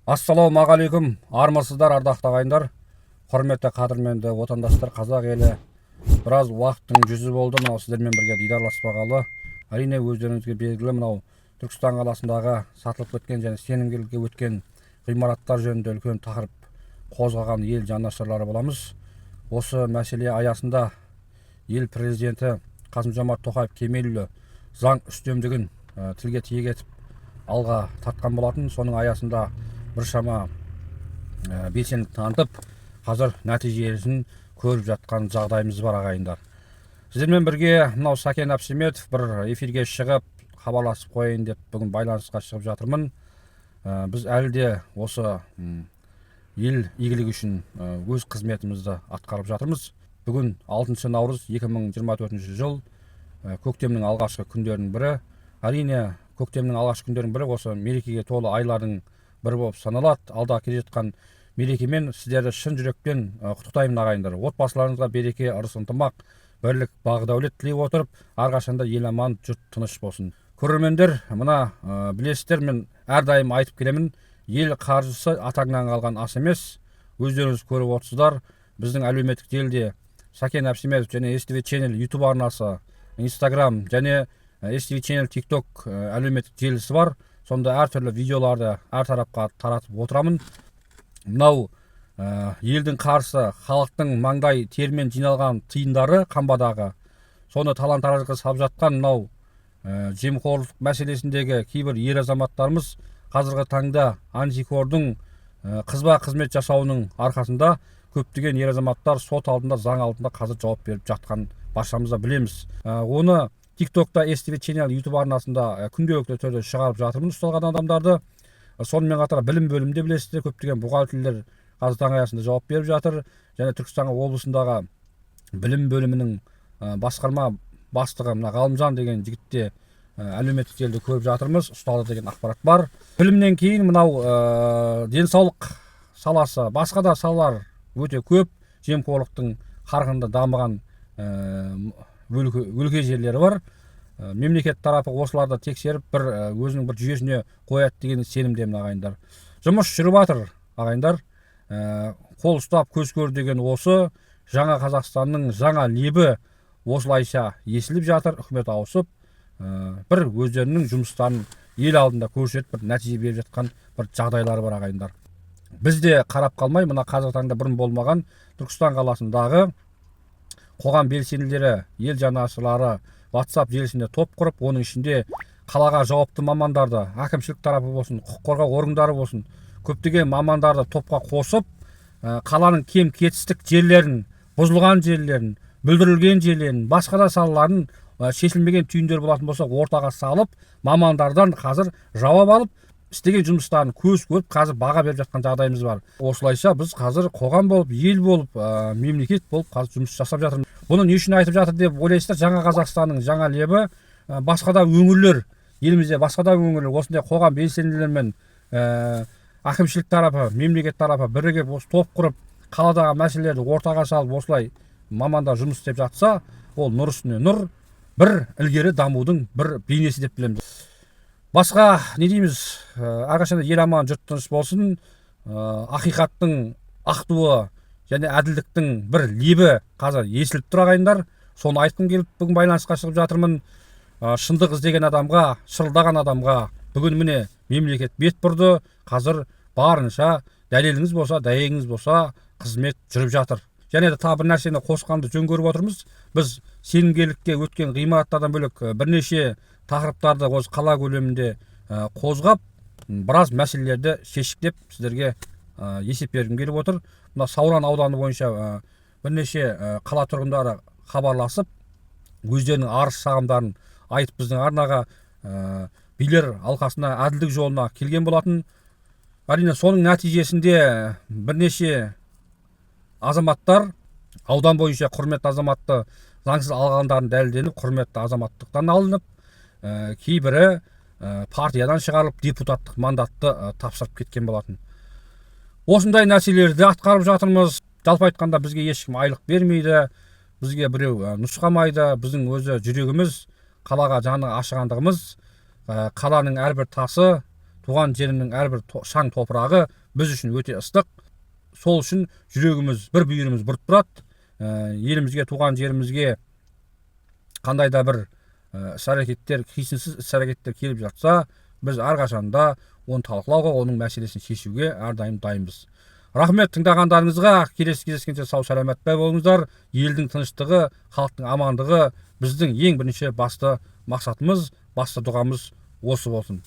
Ассалаумағалейкум, армысыздар, ардақты ағайындар, құрметті қадірменді отандастар, қазақ елі. Біраз уақыттың жүзі болды мынау сіздермен бірге дидарласпағалы. Әрине өздеріңізге белгілі мынау Түркістан қаласындағы сатылып кеткен және сенімгерлікке өткен ғимараттар жөнінде үлкен тақырып қозғаған ел жанашырлары боламыз. Осы мәселе аясында ел президенті Қасым-Жомарт Тоқаев Кемелұлы заң үстемдігін тілге тиек етіп алға тартқан болатын. Соның аясында біршама белсенділік танытып, қазір нәтижесін көріп жатқан жағдайымыз бар ағайындар. Сіздермен бірге мынау Сәкен Әбсеметов бір эфирге шығып, хабарласып қойын деп бүгін байланысқа шығып жатырмын. Біз әлі де осы ел игілігі үшін өз қызметімізді атқарып жатырмыз. Бүгін 6 наурыз 2024 жыл, көктемнің алғашқы күндерінің бірі. Әрине, көктемнің алғашқы күндерінің бірі осы мерекеге толы айлардың бірі болып саналады. Алда келе жатқан мерекемен сіздерді шын жүректен құттықтаймын ағайындар. Отбасыларыңызға береке, ырыс, ынтымақ, бірлік, бақ-дәулет тілей отырып, әрқашанда ел аман, жұрт тыныш болсын. Көрермендер, мына білесіздер, мен әрдайым айтып келемін, ел қаржысы атаңнан қалған ас емес. Өздеріңіз көріп отырсыздар, біздің әлеуметтік желіде Сәкен Әбсеметов және STV Channel YouTube арнасы, Instagram және STV Channel TikTok әлеуметтік желісі бар. Сонда әртүрлі видеоларды әр тарапқа таратып отырамын. Мынау елдің қарсы, халықтың маңдай термен жиналған тиындары қамбадағы, соны талан-таражға салып жатқан мынау жемқорлық мәселесіндегі кейбір ер азаматтарымыз қазіргі таңда антикордың қызба қызмет жасауының арқасында көптеген ер азаматтар сот алдында, заң алдында қазір жауап беріп жатқан баршамыз да білеміз. Оны TikTok'та STV Channel YouTube арнасында күнделікті түрде шығарып жатырмын ұсталған адамдарды. Сонымен қатар білім бөлімінде білесіздер, көптеген бухгалтерлер қазір таң аясында жауап беріп жатыр. Және Түркістан облысындағы білім бөлімінің басқарма бастығы мына Ғалымжан деген жігітте әлеуметтік желіде көріп жатырмыз, ұсталды деген ақпарат бар. Білімнен кейін мынау денсаулық саласы, басқа да салалар өте көп, жемқорлықтың қарқынды дамыған өлке жерлері бар. Мемлекет тарапы осыларды тексеріп, өзінің бір жүйесіне қояды деген сенімдемін ағайындар. Жұмыс жүріп жатыр ағайындар. Қол ұстап көз көр деген осы жаңа Қазақстанның жаңа лебі осылайша есіліп жатыр. Үкімет ауысып, бір өздерінің жұмыстарын ел алдында көрсетіп, бір нәтиже беріп жатқан бір жағдайлары бар ағайындар. Біз де қарап қалмай, мына қазіргі таңда бұрын болмаған Түркістан қаласындағы қоғам белсенділері, ел жанашырлары WhatsApp желісінде топ құрып, оның ішінде қалаға жауапты мамандарды, әкімшілік тарапы болсын, құқық қорғау органдары болсын, көптеген мамандарды топқа қосып, қаланың кем кетістік жерлерін, бұзылған жерлерін, бүлдірілген жерлерін, басқа да салаларын, шешілмеген түйіндер болатын болса, ортаға салып, мамандардан қазір жауап алып, істеген жұмыстарын көз көріп, қазір баға беріп жатқан жағдайымыз бар. Осылайша біз қазір қоғам болып, ел болып, мемлекет болып қазір жұмыс жасап жатырмыз. Бұны не үшін айтып жатыр деп ойлайсыздар? Жаңа Қазақстанның жаңа лебі, басқа да өңірлер, елімізде басқа да өңірлер осындай қоғам белсенділерімен әкімшілік тарапы, мемлекет тарапы бірігіп осы топ құрып, қаладағы мәселелерді ортаға салып, осылай мамандар жұмыс істеп жатса, ол нұр үстіне нұр, бір ілгері дамудың бір бейнесі деп білеміз. Басқа не дейміз? Әрқашанда ел аман, жұрт тыныш болсын. Ақиқаттың ақ туы және әділдіктің бір лебі қазір есіліп тұр ағайындар. Соны айтқым келіп бүгін байланысқа шығып жатырмын. Шындық іздеген адамға, шырылдаған адамға бүгін міне мемлекет бет бұрды. Қазір барынша дәлеліңіз болса, дәйегіңіз болса, қызмет жүріп жатыр. Және де тағы бір нәрсені қосқанды жөн көріп отырмыз. Біз сенімгерлікке өткен ғимараттардан бөлек бірнеше тақырыптарды осы қала көлемінде қозғап, біраз мәселелерді шешіктеп сіздерге есеп бергім келіп отыр. Мына Сауран ауданы бойынша бірнеше қала тұрғындары хабарласып, өздерінің арыз шағымдарын айтып біздің арнаға билер алқасына, әділдік жолына келген болатын. Әрине соның нәтижесінде бірнеше азаматтар аудан бойынша құрметті азаматты заңсыз алғандарын дәлелденіп, құрметті азаматтықтан алынып, кейбірі партиядан шығарылып, депутаттық мандатты тапсырып кеткен болатын. Осындай нәрселерді атқарып жатырмыз. Жалпы айтқанда бізге ешкім айлық бермейді, бізге біреу нұсқамайды. Біздің өзі жүрегіміз, қалаға жаны ашығандығымыз, қаланың әрбір тасы туған жерімнің әрбір шаң топырағы біз үшін өте ыстық. Сол үшін жүрегіміз, бір бүйіріміз бұрып тұрады. Елімізге, туған жерімізге қандай да бір іс-әрекеттер, қисынсыз іс-әрекеттер келіп жатса, біз әрқашанда оны талқылауға, оның мәселесін шешуге әрдайым дайынбыз. Рахмет тыңдағандарыңызға. Келесі кездескенше сау саламатта болыңыздар. Елдің тыныштығы, халықтың амандығы біздің ең бірінші басты мақсатымыз, басты дұғамыз осы болсын.